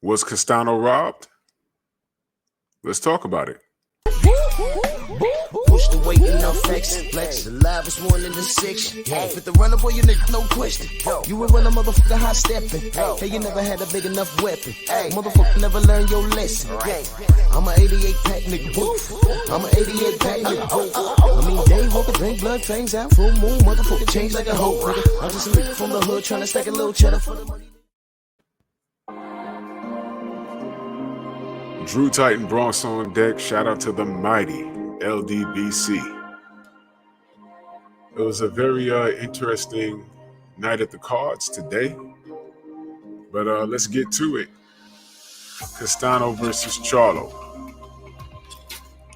Was Castano robbed? Let's talk about it. Push the weight enough flex. The live is one in the six. With the runner boy, you nigga, no question. You ain't run a motherfucker high stepping. Hey, you never had a big enough weapon. Motherfucker never learned your lesson. I'm a 88 pack nigga. I'm a 88 pack nigga. I mean, day walker, drink blood, trains out. Full moon, motherfucker change like a hoe. Nigga. I'm just a nigga from the hood trying to stack a little cheddar for the money. Drew Titan Bronx on deck. Shout out to the mighty LDBC. It was a very interesting night at the cards today. But let's get to it. Castano versus Charlo.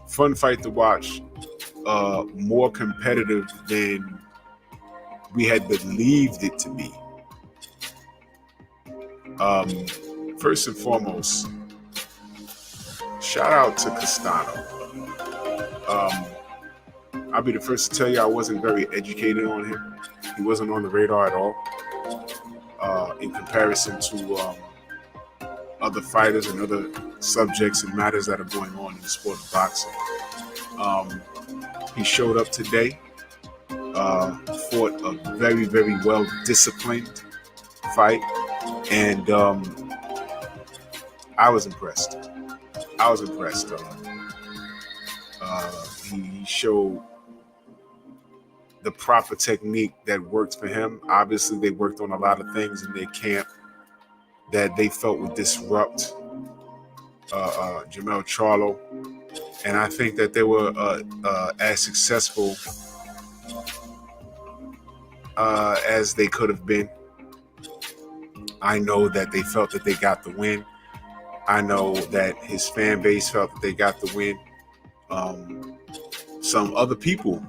Fun fight to watch. More competitive than we had believed it to be. First and foremost, shout out to Castano. I'll be the first to tell you I wasn't very educated on him. He wasn't on the radar at all in comparison to other fighters and other subjects and matters that are going on in the sport of boxing. He showed up today, fought a very, very well-disciplined fight, and I was impressed. He showed the proper technique that worked for him. Obviously, they worked on a lot of things in their camp that they felt would disrupt Jamel Charlo. And I think that they were as successful as they could have been. I know that they felt that they got the win. I know that his fan base felt that they got the win. Some other people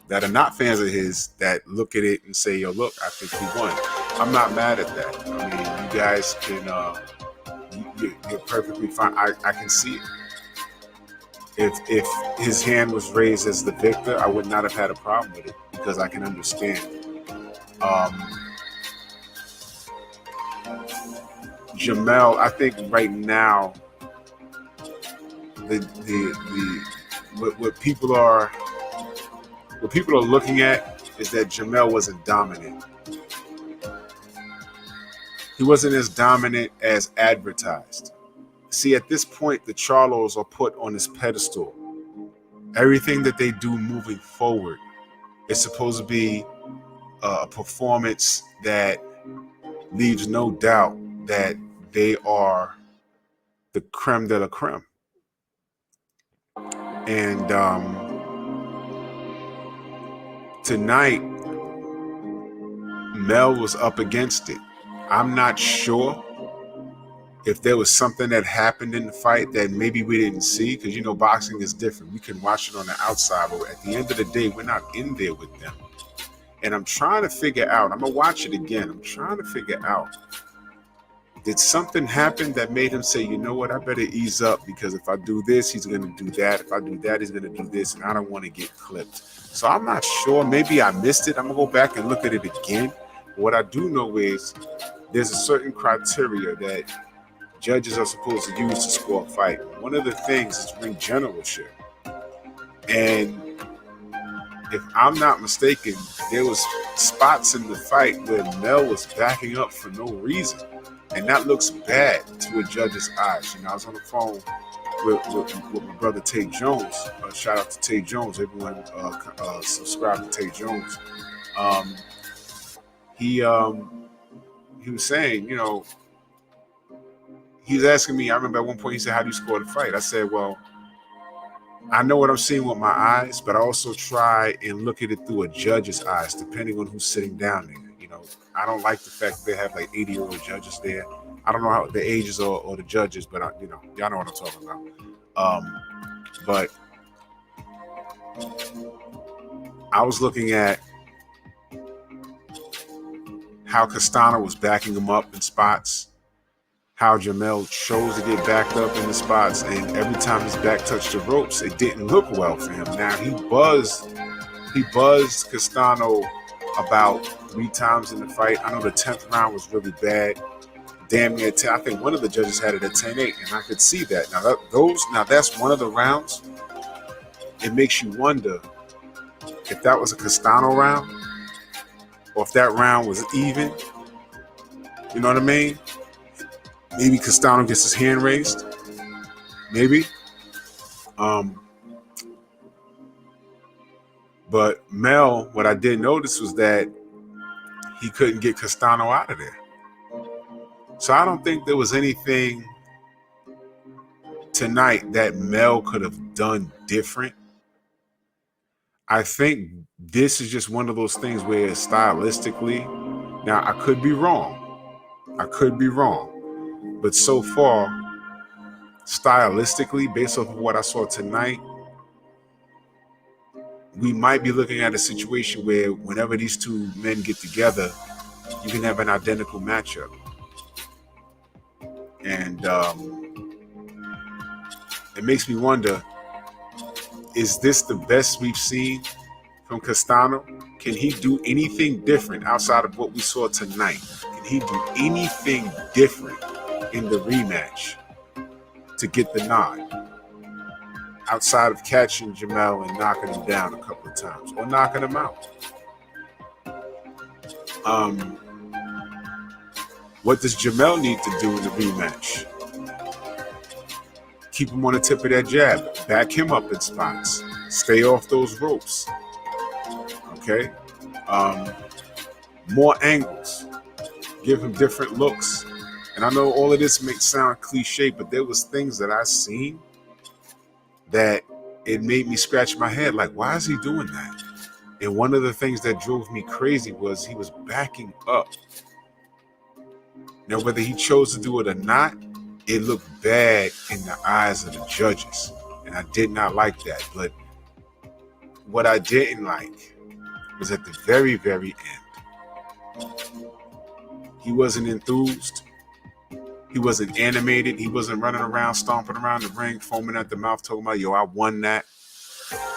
that are not fans of his that look at it and say, yo, look, I think he won. I'm not mad at that. I mean, you guys can, you're perfectly fine. I can see it. If his hand was raised as the victor, I would not have had a problem with it because I can understand. Jamel, I think right now, what people are looking at is that Jamel wasn't dominant. He wasn't as dominant as advertised. See, at this point, the Charlos are put on this pedestal. Everything that they do moving forward is supposed to be a performance that leaves no doubt that they are the creme de la creme. And tonight, Mel was up against it. I'm not sure if there was something that happened in the fight that maybe we didn't see, because, you know, boxing is different. We can watch it on the outside, but at the end of the day, we're not in there with them. And I'm trying to figure out, I'm going to watch it again. I'm trying to figure out, did something happen that made him say, you know what, I better ease up because if I do this, he's going to do that. If I do that, he's going to do this, and I don't want to get clipped. So I'm not sure. Maybe I missed it. I'm going to go back and look at it again. What I do know is there's a certain criteria that judges are supposed to use to score a fight. One of the things is ring generalship. And if I'm not mistaken, there was spots in the fight where Mel was backing up for no reason. And that looks bad to a judge's eyes. You know, I was on the phone with my brother Tate Jones. Shout out to Tate Jones. Everyone subscribe to Tate Jones. He was saying, you know, he was asking me, I remember at one point he said, how do you score the fight? I said, well, I know what I'm seeing with my eyes, but I also try and look at it through a judge's eyes, depending on who's sitting down there. You know, I don't like the fact that they have like 80-year-old judges there. I don't know how the ages or the judges, but you know, y'all know what I'm talking about. But I was looking at how Castano was backing him up in spots, how Jamel chose to get backed up in the spots, and every time his back touched the ropes, it didn't look well for him. Now he buzzed Castano about 3 times in the fight. I know the 10th round was really bad. damn near 10. I think one of the judges had it at 10-8, and I could see that. Now that's one of the rounds. It makes you wonder if that was a Castano round or if that round was even. You know what I mean? Maybe Castano gets his hand raised. Maybe. But Mel, what I did notice was that he couldn't get Castano out of there. So I don't think there was anything tonight that Mel could have done different. I think this is just one of those things where stylistically, now I could be wrong. But so far, stylistically, based off of what I saw tonight, we might be looking at a situation where whenever these two men get together, you can have an identical matchup. And it makes me wonder, is this the best we've seen from Castano? Can he do anything different outside of what we saw tonight? Can he do anything different in the rematch to get the nod? Outside of catching Jamel and knocking him down a couple of times or knocking him out. What does Jamel need to do in the rematch? Keep him on the tip of that jab. Back him up in spots. Stay off those ropes. Okay? More angles. Give him different looks. And I know all of this may sound cliche, but there was things that I seen that it made me scratch my head. Like, why is he doing that? And one of the things that drove me crazy was he was backing up. Now, whether he chose to do it or not, it looked bad in the eyes of the judges. And I did not like that. But what I didn't like was at the very, very end. He wasn't enthused. He wasn't animated. He wasn't running around, stomping around the ring, foaming at the mouth, talking about, yo, I won that.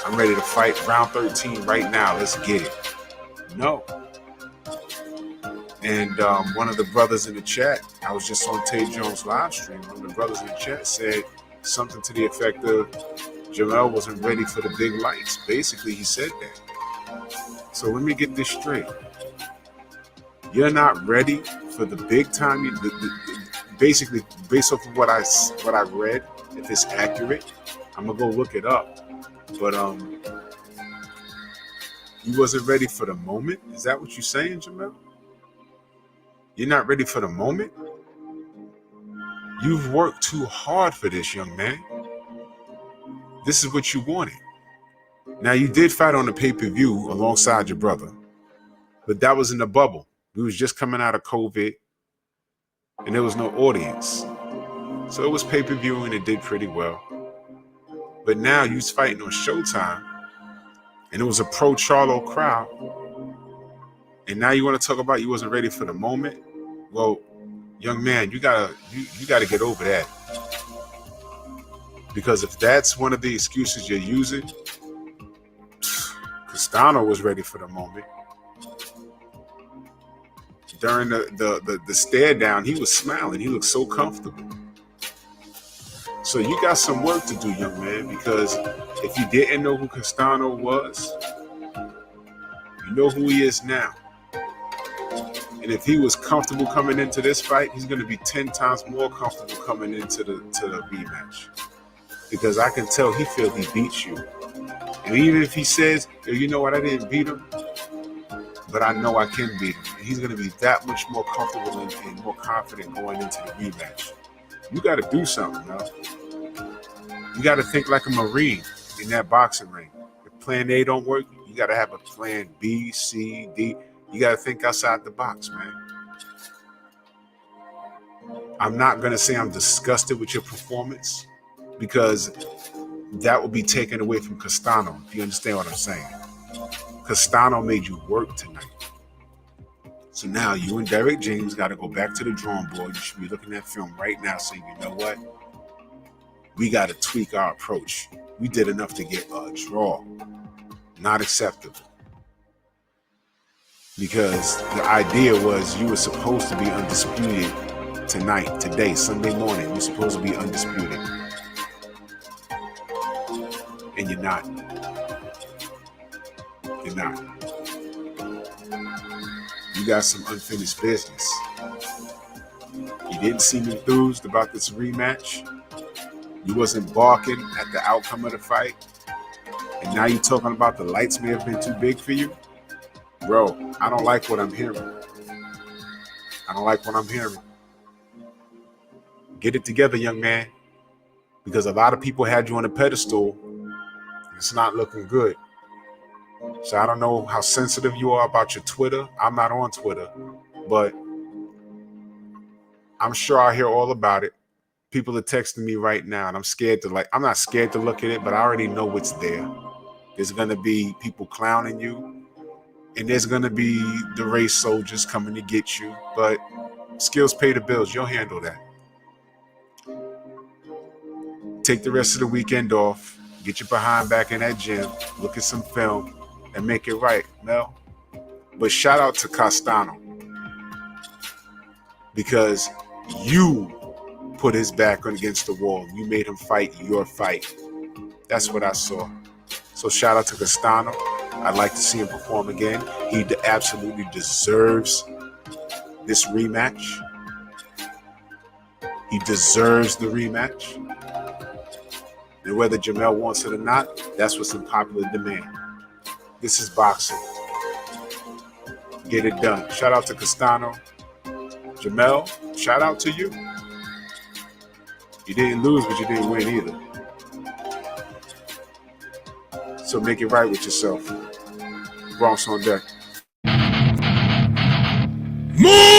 I'm ready to fight round 13 right now. Let's get it. No. And one of the brothers in the chat, I was just on Tay Jones' live stream, one of the brothers in the chat said something to the effect of Jamel wasn't ready for the big lights. Basically, he said that. So let me get this straight. You're not ready for the big time. Basically, based off of what I read, if it's accurate, I'm gonna go look it up. But you wasn't ready for the moment. Is that what you're saying, Jamel? You're not ready for the moment? You've worked too hard for this, young man. This is what you wanted. Now, you did fight on the pay-per-view alongside your brother, but that was in the bubble. We was just coming out of COVID, and there was no audience. So it was pay-per-view, and it did pretty well. But now you was fighting on Showtime, and it was a pro-Charlo crowd, and now you want to talk about you wasn't ready for the moment? Well, young man, you gotta get over that. Because if that's one of the excuses you're using, Castano was ready for the moment. During the stare down, he was smiling. He looked so comfortable. So you got some work to do, young man, because if you didn't know who Castano was, you know who he is now. And if he was comfortable coming into this fight, he's going to be 10 times more comfortable coming into the rematch. Because I can tell he feels he beats you. And even if he says, you know what, I didn't beat him, but I know I can beat him. And he's going to be that much more comfortable and more confident going into the rematch. You got to do something, man. You got to think like a Marine in that boxing ring. If plan A don't work, you got to have a plan B, C, D. You got to think outside the box, man. I'm not going to say I'm disgusted with your performance because that will be taken away from Castano, if you understand what I'm saying. Castano made you work tonight. So now you and Derek James got to go back to the drawing board. You should be looking at film right now saying, you know what? We got to tweak our approach. We did enough to get a draw. Not acceptable. Because the idea was you were supposed to be undisputed tonight, today, Sunday morning. You're supposed to be undisputed. And you're not. You're not. You got some unfinished business. You didn't seem enthused about this rematch. You wasn't barking at the outcome of the fight. And now you're talking about the lights may have been too big for you? Bro, I don't like what I'm hearing. I don't like what I'm hearing. Get it together, young man. Because a lot of people had you on a pedestal. It's not looking good. So I don't know how sensitive you are about your Twitter. I'm not on Twitter. But I'm sure I hear all about it. People are texting me right now, and I'm not scared to look at it, but I already know what's there. There's going to be people clowning you, and there's going to be the race soldiers coming to get you, but skills pay the bills. You'll handle that. Take the rest of the weekend off, get your behind back in that gym, look at some film, and make it right, Mel. But shout out to Castano, because you put his back against the wall. You made him fight your fight. That's what I saw. So shout out to Castano. I'd like to see him perform again. He absolutely deserves this rematch. He deserves the rematch. And whether Jamel wants it or not, that's what's in popular demand. This is boxing. Get it done. Shout out to Castano. Jamel, shout out to you. You didn't lose, but you didn't win either. So make it right with yourself. Bronx on deck. Move!